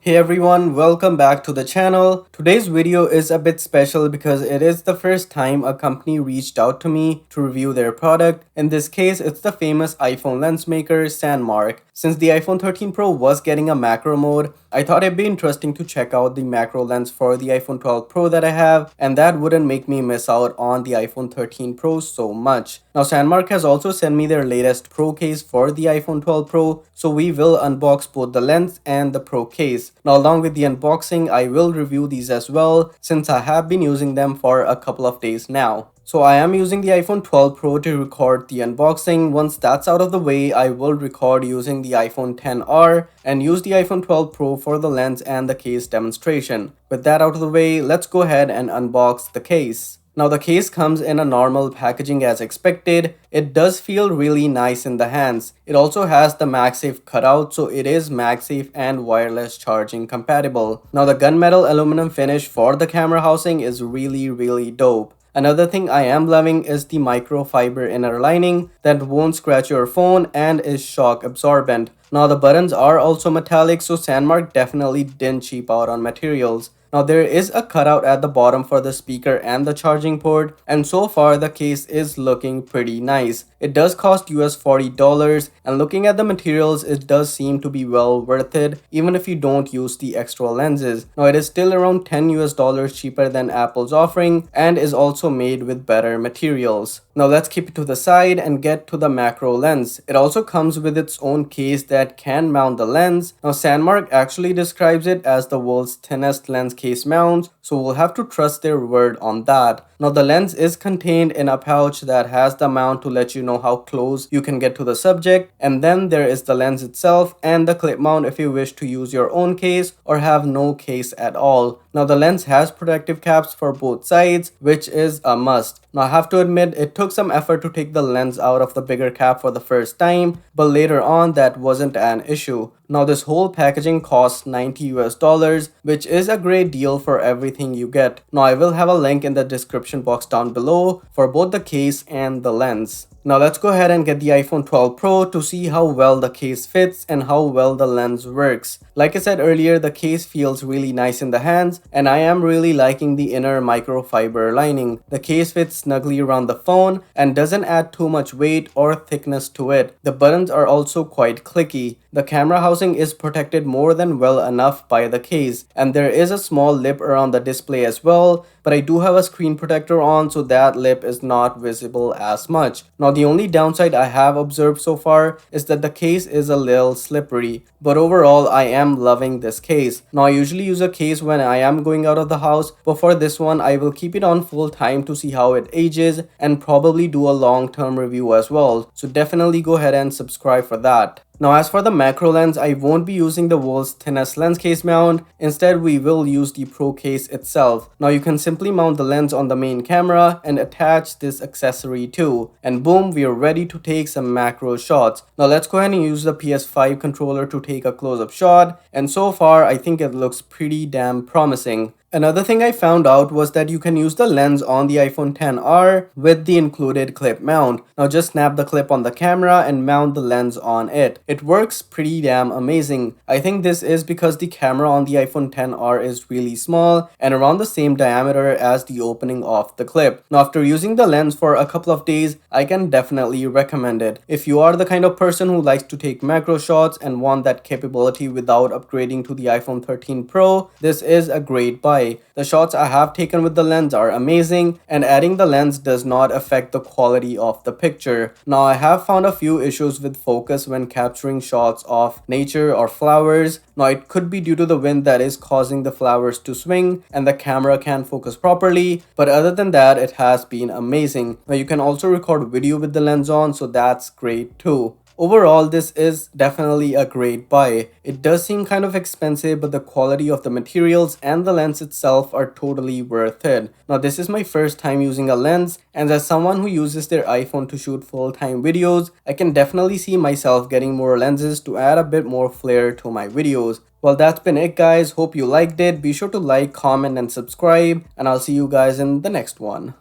Hey everyone, welcome back to the channel. Today's video is a bit special because it is the first time a company reached out to me to review their product. In this case, it's the famous iPhone lens maker Sandmarc. Since the iPhone 13 Pro was getting a macro mode, I thought it'd be interesting to check out the macro lens for the iPhone 12 Pro that I have, and that wouldn't make me miss out on the iPhone 13 Pro so much. Now Sandmarc has also sent me their latest Pro case for the iPhone 12 Pro, so we will unbox both the lens and the Pro case. Now along with the unboxing, I will review these as well since I have been using them for a couple of days now. So I am using the iPhone 12 Pro to record the unboxing. Once that's out of the way, I will record using the iPhone XR and use the iPhone 12 Pro for the lens and the case demonstration. With that out of the way, let's go ahead and unbox the case. Now the case comes in a normal packaging as expected. It does feel really nice in the hands. It also has the MagSafe cutout, so it is MagSafe and wireless charging compatible. Now the gunmetal aluminum finish for the camera housing is really dope. Another thing I am loving is the microfiber inner lining that won't scratch your phone and is shock absorbent. Now the buttons are also metallic, so Sandmarc definitely didn't cheap out on materials. Now there is a cutout at the bottom for the speaker and the charging port, and so far the case is looking pretty nice. It does cost US $40, and looking at the materials, it does seem to be well worth it even if you don't use the extra lenses. Now it is still around $10 cheaper than Apple's offering and is also made with better materials. Now let's keep it to the side and get to the macro lens. It also comes with its own case that can mount the lens. Now Sandmarc actually describes it as the world's thinnest lens case mount, so we'll have to trust their word on that. Now the lens is contained in a pouch that has the mount to let you know how close you can get to the subject, and then there is the lens itself and the clip mount if you wish to use your own case or have no case at all. Now the lens has protective caps for both sides, which is a must. Now I have to admit it took some effort to take the lens out of the bigger cap for the first time, but later on that wasn't an issue. Now this whole packaging costs $90, which is a great deal for everything you get. Now I will have a link in the description box down below for both the case and the lens. Now let's go ahead and get the iPhone 12 Pro to see how well the case fits and how well the lens works. Like I said earlier, the case feels really nice in the hands, and I am really liking the inner microfiber lining. The case fits snugly around the phone and doesn't add too much weight or thickness to it. The buttons are also quite clicky. The camera housing is protected more than well enough by the case, and there is a small lip around the display as well, but I do have a screen protector on, so that lip is not visible as much. Now the only downside I have observed so far is that the case is a little slippery, but overall I am loving this case. Now I usually use a case when I am going out of the house, but for this one I will keep it on full time to see how it ages and probably do a long-term review as well, so definitely go ahead and subscribe for that. Now as for the macro lens, I won't be using the world's thinnest lens case mount. Instead, we will use the Pro case itself. Now you can simply mount the lens on the main camera and attach this accessory too. And boom, we are ready to take some macro shots. Now let's go ahead and use the PS5 controller to take a close-up shot. And so far, I think it looks pretty damn promising. Another thing I found out was that you can use the lens on the iPhone XR with the included clip mount. Now just snap the clip on the camera and mount the lens on it. It works pretty damn amazing. I think this is because the camera on the iPhone XR is really small and around the same diameter as the opening of the clip. Now after using the lens for a couple of days, I can definitely recommend it. If you are the kind of person who likes to take macro shots and want that capability without upgrading to the iPhone 13 Pro, this is a great buy. The shots I have taken with the lens are amazing, and adding the lens does not affect the quality of the picture. Now I have found a few issues with focus when capturing shots of nature or flowers. Now it could be due to the wind that is causing the flowers to swing and the camera can't focus properly, but other than that it has been amazing. Now you can also record video with the lens on, so that's great too. Overall, this is definitely a great buy. It does seem kind of expensive, but the quality of the materials and the lens itself are totally worth it. Now, this is my first time using a lens, and as someone who uses their iPhone to shoot full-time videos, I can definitely see myself getting more lenses to add a bit more flair to my videos. Well, that's been it, guys. Hope you liked it. Be sure to like, comment, and subscribe, and I'll see you guys in the next one.